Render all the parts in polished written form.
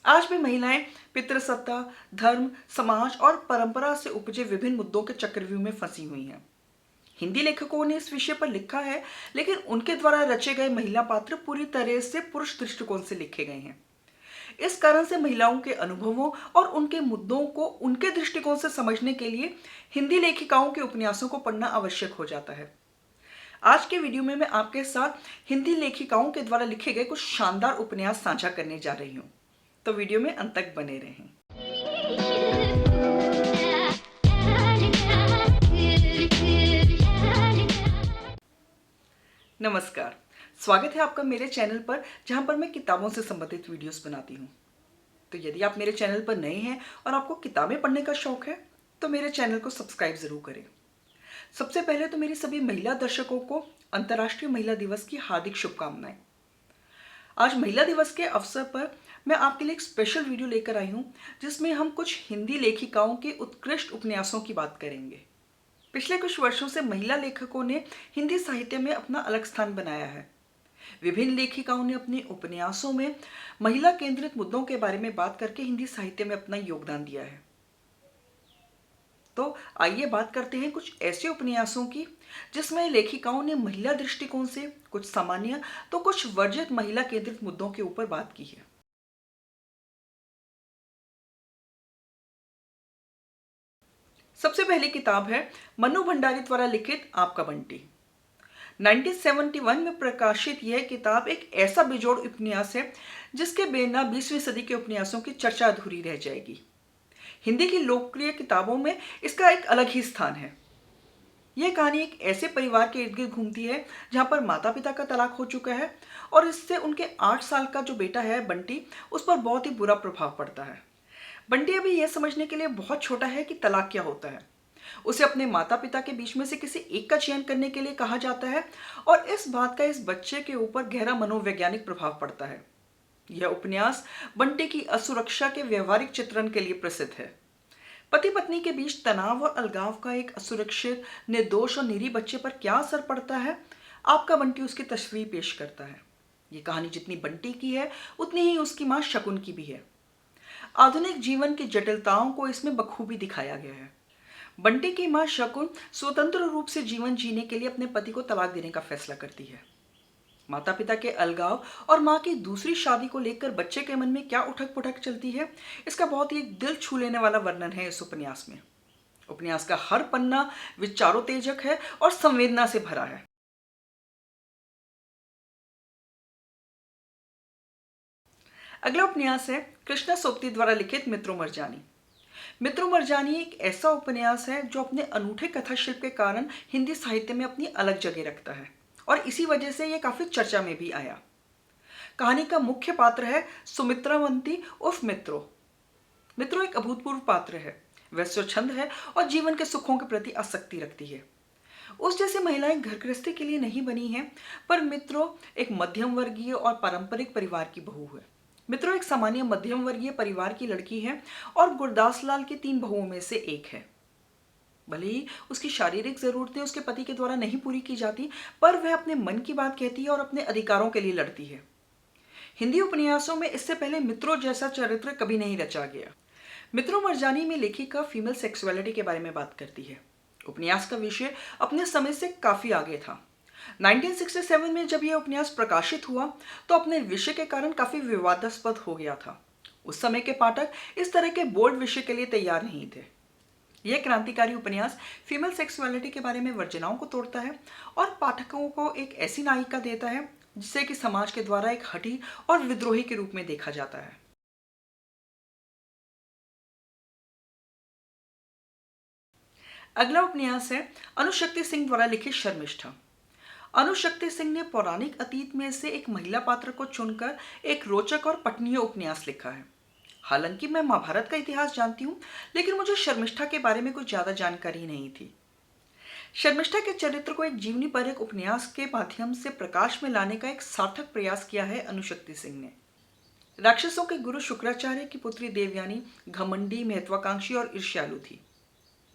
आज भी महिलाएं पितृसत्ता, धर्म, समाज और परंपरा से उपजे विभिन्न मुद्दों के चक्रव्यूह में फंसी हुई हैं। हिंदी लेखकों ने इस विषय पर लिखा है, लेकिन उनके द्वारा रचे गए महिला पात्र पूरी तरह से पुरुष दृष्टिकोण से लिखे गए हैं। इस कारण से महिलाओं के अनुभवों और उनके मुद्दों को उनके दृष्टिकोण से समझने के लिए हिंदी लेखिकाओं के उपन्यासों को पढ़ना आवश्यक हो जाता है। आज के वीडियो में मैं आपके साथ हिंदी लेखिकाओं के द्वारा लिखे गए कुछ शानदार उपन्यास साझा करने जा रही हूँ, तो वीडियो में अंत तक बने रहें। नमस्कार, स्वागत है आपका मेरे चैनल पर, जहां पर मैं किताबों से संबंधित वीडियोस बनाती हूं। तो यदि आप मेरे चैनल पर नए हैं और आपको किताबें पढ़ने का शौक है, तो मेरे चैनल को सब्सक्राइब जरूर करें। सबसे पहले तो मेरी सभी महिला दर्शकों को अंतर्राष्ट्रीय महिला दिवस की हार्दिक शुभकामनाएं। आज महिला दिवस के अवसर पर मैं आपके लिए एक स्पेशल वीडियो लेकर आई हूं, जिसमें हम कुछ हिंदी लेखिकाओं के उत्कृष्ट उपन्यासों की बात करेंगे। पिछले कुछ वर्षों से महिला लेखकों ने हिंदी साहित्य में अपना अलग स्थान बनाया है। विभिन्न लेखिकाओं ने अपने उपन्यासों में महिला केंद्रित मुद्दों के बारे में बात करके हिंदी साहित्य में अपना योगदान दिया है। तो आइए बात करते हैं कुछ ऐसे उपन्यासों की जिसमें लेखिकाओं ने महिला दृष्टिकोण से कुछ सामान्य तो कुछ वर्जित महिला केंद्रित मुद्दों के ऊपर बात की है। सबसे पहली किताब है मनु भंडारी द्वारा लिखित आपका बंटी। 1971 में प्रकाशित यह किताब एक ऐसा बेजोड़ उपन्यास है जिसके बिना 20वीं सदी के उपन्यासों की चर्चा अधूरी रह जाएगी। हिंदी की लोकप्रिय किताबों में इसका एक अलग ही स्थान है। यह कहानी एक ऐसे परिवार के इर्द गिर्द घूमती है जहां पर माता पिता का तलाक हो चुका है और इससे उनके 8 साल का जो बेटा है बंटी, उस पर बहुत ही बुरा प्रभाव पड़ता है। बंटी अभी यह समझने के लिए बहुत छोटा है कि तलाक क्या होता है। उसे अपने माता पिता के बीच में से किसी एक का चयन करने के लिए कहा जाता है और इस बात का इस बच्चे के ऊपर गहरा मनोवैज्ञानिक प्रभाव पड़ता है। यह उपन्यास बंटी की असुरक्षा के व्यवहारिक चित्रण के लिए प्रसिद्ध है। पति पत्नी के बीच तनाव और अलगाव का एक असुरक्षित, निर्दोष और निरीह बच्चे पर क्या असर पड़ता है, आपका बंटी उसकी तस्वीर पेश करता है। ये कहानी जितनी बंटी की है उतनी ही उसकी मां शकुन की भी है। आधुनिक जीवन की जटिलताओं को इसमें बखूबी दिखाया गया है। बंटी की मां शकुन स्वतंत्र रूप से जीवन जीने के लिए अपने पति को तलाक देने का फैसला करती है। माता पिता के अलगाव और मां की दूसरी शादी को लेकर बच्चे के मन में क्या उठक पुठक चलती है, इसका बहुत ही दिल छू लेने वाला वर्णन है इस उपन्यास में। उपन्यास का हर पन्ना विचारोत्तेजक है और संवेदना से भरा है। अगला उपन्यास है कृष्णा सोपती द्वारा लिखित मित्रों मरजानी। मित्रों मरजानी एक ऐसा उपन्यास है जो अपने अनूठे कथा शिल्प के कारण हिंदी साहित्य में अपनी अलग जगह रखता है और इसी वजह से यह काफी चर्चा में भी आया। कहानी का मुख्य पात्र है सुमित्रावंती उर्फ मित्रो। मित्रो एक अभूतपूर्व पात्र है। वह स्वच्छंद है और जीवन के सुखों के प्रति आसक्ति रखती है। उस जैसी महिलाएं घर गृहस्थी के लिए नहीं बनी हैं, पर मित्रो एक मध्यम वर्गीय और पारंपरिक परिवार की बहू है। मित्रो एक सामान्य मध्यम वर्गीय परिवार की लड़की है और गुरदास लाल की 3 बहुओं में से एक है। भले ही उसकी शारीरिक जरूरतें उसके पति के द्वारा नहीं पूरी की जाती, पर वह अपने मन की बात कहती है और अपने अधिकारों के लिए लड़ती है। हिंदी उपन्यासों में इससे पहले मित्रों जैसा चरित्र कभी नहीं रचा गया। मित्रों मरजानी में लेखिका फीमेल सेक्सुअलिटी के बारे में बात करती है। उपन्यास का विषय अपने समय से काफी आगे था। 1967 में जब यह उपन्यास प्रकाशित हुआ तो अपने विषय के कारण काफी विवादास्पद हो गया था। उस समय के पाठक इस तरह के बोल्ड विषय के लिए तैयार नहीं थे। यह क्रांतिकारी उपन्यास फीमेल सेक्सुअलिटी के बारे में वर्जनाओं को तोड़ता है और पाठकों को एक ऐसी नायिका देता है जिसे कि समाज के द्वारा एक हठी और विद्रोही के रूप में देखा जाता है। अगला उपन्यास है अनुशक्ति सिंह द्वारा लिखित शर्मिष्ठा। अनुशक्ति सिंह ने पौराणिक अतीत में से एक महिला पात्र को चुनकर एक रोचक और पठनीय उपन्यास लिखा है। हालांकि मैं महाभारत का इतिहास जानती हूँ, लेकिन मुझे शर्मिष्ठा के बारे में कुछ ज्यादा जानकारी नहीं थी। शर्मिष्ठा के चरित्र को एक जीवनी पर एक उपन्यास के माध्यम से प्रकाश में लाने का एक सार्थक प्रयास किया है अनुशक्ति सिंह ने। राक्षसों के गुरु शुक्राचार्य की पुत्री देवयानी घमंडी, महत्वाकांक्षी और ईर्ष्यालु थी।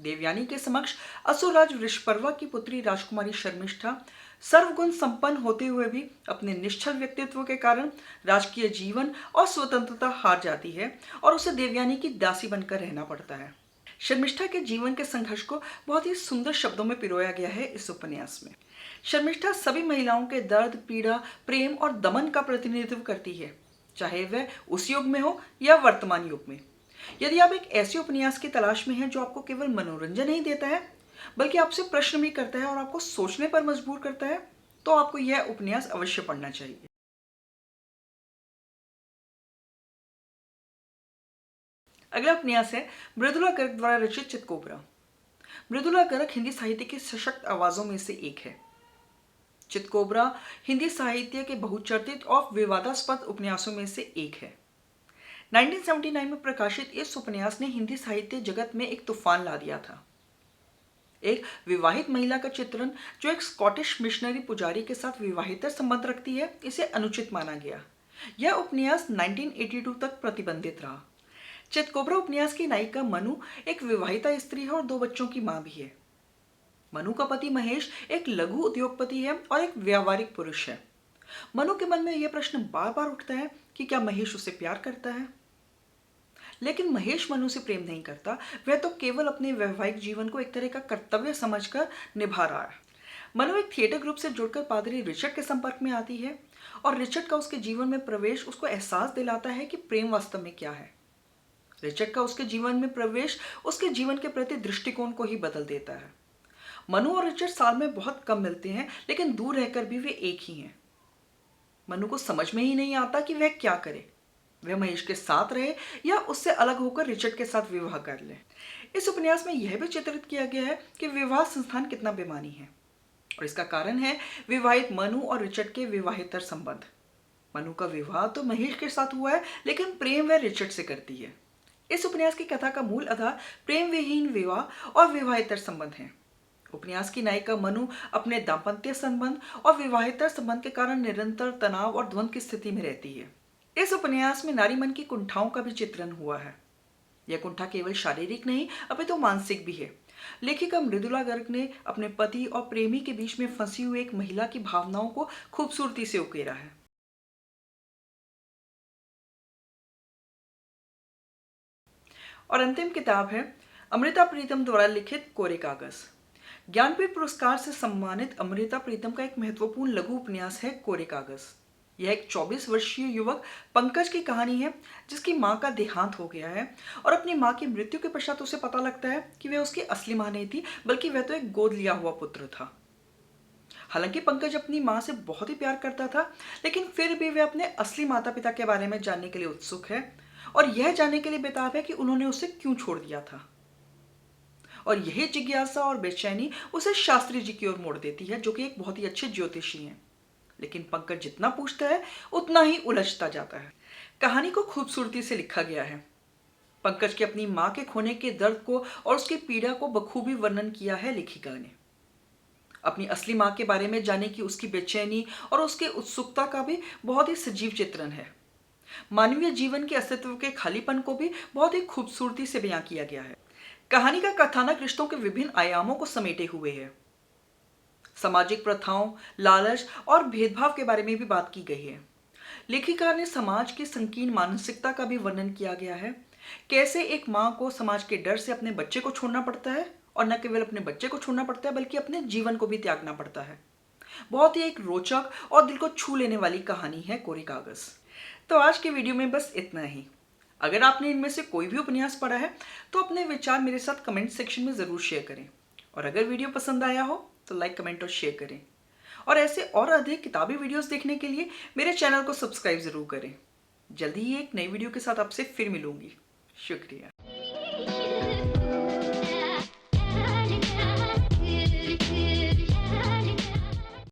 देवयानी के समक्ष असुरराज वृषपर्वा की पुत्री राजकुमारी शर्मिष्ठा सर्वगुण संपन्न होते हुए भी अपने निश्चल व्यक्तित्व के कारण राजकीय जीवन और स्वतंत्रता हार जाती है और उसे देवयानी की दासी बनकर रहना पड़ता है। शर्मिष्ठा के जीवन के संघर्ष को बहुत ही सुंदर शब्दों में पिरोया गया है इस उपन्यास में। शर्मिष्ठा सभी महिलाओं के दर्द, पीड़ा, प्रेम और दमन का प्रतिनिधित्व करती है, चाहे वह उस युग में हो या वर्तमान युग में। यदि आप एक ऐसे उपन्यास की तलाश में हैं जो आपको केवल मनोरंजन नहीं देता है बल्कि आपसे प्रश्न भी करता है और आपको सोचने पर मजबूर करता है, तो आपको यह उपन्यास अवश्य पढ़ना चाहिए। अगला उपन्यास है मृदुला गर्ग द्वारा रचित चितकोबरा। मृदुला गर्ग हिंदी साहित्य की सशक्त आवाजों में से एक है। चितकोबरा हिंदी साहित्य के बहुचर्चित और विवादास्पद उपन्यासों में से एक है। 1979 में प्रकाशित इस उपन्यास ने हिंदी साहित्य जगत में एक तूफान ला दिया था। एक विवाहित महिला का चित्रण जो एक स्कॉटिश मिशनरी पुजारी के साथ विवाहित संबंध रखती है, इसे अनुचित माना गया। यह उपन्यास 1982 तक प्रतिबंधित रहा। चितकोबरा उपन्यास की नायिका मनु एक विवाहिता स्त्री है और 2 बच्चों की मां भी है। मनु का पति महेश एक लघु उद्योगपति है और एक व्यावहारिक पुरुष है। मनु के मन में यह प्रश्न बार बार उठता है कि क्या महेश उसे प्यार करता है, लेकिन महेश मनु से प्रेम नहीं करता। वह तो केवल अपने वैवाहिक जीवन को एक तरह का कर्तव्य समझकर निभा रहा है। मनु एक थिएटर ग्रुप से जुड़कर पादरी रिचर्ड के संपर्क में आती है और रिचर्ड का उसके जीवन में प्रवेश उसको एहसास दिलाता है कि प्रेम वास्तव में क्या है। रिचर्ड का उसके जीवन में प्रवेश उसके जीवन के प्रति दृष्टिकोण को ही बदल देता है। मनु और रिचर्ड साल में बहुत कम मिलते हैं, लेकिन दूर रहकर भी वे एक ही हैं। मनु को समझ में ही नहीं आता कि वह क्या करे, वह महेश के साथ रहे या उससे अलग होकर रिचर्ड के साथ विवाह कर ले। इस उपन्यास में यह भी चित्रित किया गया है कि विवाह संस्थान कितना बेमानी है, और इसका कारण है विवाहित मनु और रिचर्ड के विवाहेतर संबंध। मनु का विवाह तो महेश के साथ हुआ है, लेकिन प्रेम वह रिचर्ड से करती है। इस उपन्यास की कथा का मूल आधार प्रेम विहीन विवाह और विवाहेतर संबंध है। उपन्यास की नायिका मनु अपने दाम्पत्य संबंध और विवाहेतर संबंध के कारण निरंतर तनाव और द्वंद्व की स्थिति में रहती है। इस उपन्यास में नारी मन की कुंठाओं का भी चित्रण हुआ है। यह कुंठा केवल शारीरिक नहीं अपितु मानसिक भी है। लेखिका मृदुला गर्ग ने अपने पति और प्रेमी के बीच में फंसी हुई एक महिला की भावनाओं को खूबसूरती से उकेरा है। और अंतिम किताब है अमृता प्रीतम द्वारा लिखित कोरे कागज। ज्ञानपीठ पुरस्कार से सम्मानित अमृता प्रीतम का एक महत्वपूर्ण लघु उपन्यास है कोरे कागज। यह एक 24 वर्षीय युवक पंकज की कहानी है जिसकी मां का देहांत हो गया है और अपनी मां की मृत्यु के पश्चात उसे पता लगता है कि वह उसकी असली मां नहीं थी, बल्कि वह तो एक गोद लिया हुआ पुत्र था। हालांकि पंकज अपनी मां से बहुत ही प्यार करता था, लेकिन फिर भी वह अपने असली माता पिता के बारे में जानने के लिए उत्सुक है और यह जानने के लिए बेताब है कि उन्होंने उसे क्यों छोड़ दिया था। और यही जिज्ञासा और बेचैनी उसे शास्त्री जी की ओर मोड़ देती है, जो कि एक बहुत ही अच्छे ज्योतिषी हैं। लेकिन पंकज जितना पूछता है उतना ही उलझता जाता है। कहानी को खूबसूरती से लिखा गया है। पंकज के अपनी मां के खोने के दर्द को और उसकी पीड़ा को बखूबी वर्णन किया है लेखिका ने। अपनी असली मां के बारे में जानने की उसकी बेचैनी और उसके उत्सुकता का भी बहुत ही सजीव चित्रण है। मानवीय जीवन के अस्तित्व के खालीपन को भी बहुत ही खूबसूरती से बयां किया गया है। कहानी का कथानक रिश्तों के विभिन्न आयामों को समेटे हुए है। सामाजिक प्रथाओं, लालच और भेदभाव के बारे में भी बात की गई है। लेखिका ने समाज की संकीर्ण मानसिकता का भी वर्णन किया गया है। कैसे एक मां को समाज के डर से अपने बच्चे को छोड़ना पड़ता है, और न केवल अपने बच्चे को छोड़ना पड़ता है बल्कि अपने जीवन को भी त्यागना पड़ता है। बहुत ही एक रोचक और दिल को छू लेने वाली कहानी है कोरे कागज। तो आज के वीडियो में बस इतना ही। अगर आपने इनमें से कोई भी उपन्यास पढ़ा है तो अपने विचार मेरे साथ कमेंट सेक्शन में ज़रूर शेयर करें, और अगर वीडियो पसंद आया हो तो लाइक, कमेंट और शेयर करें। और ऐसे और अधिक किताबी वीडियोस देखने के लिए मेरे चैनल को सब्सक्राइब ज़रूर करें। जल्दी ही एक नई वीडियो के साथ आपसे फिर मिलूंगी। शुक्रिया।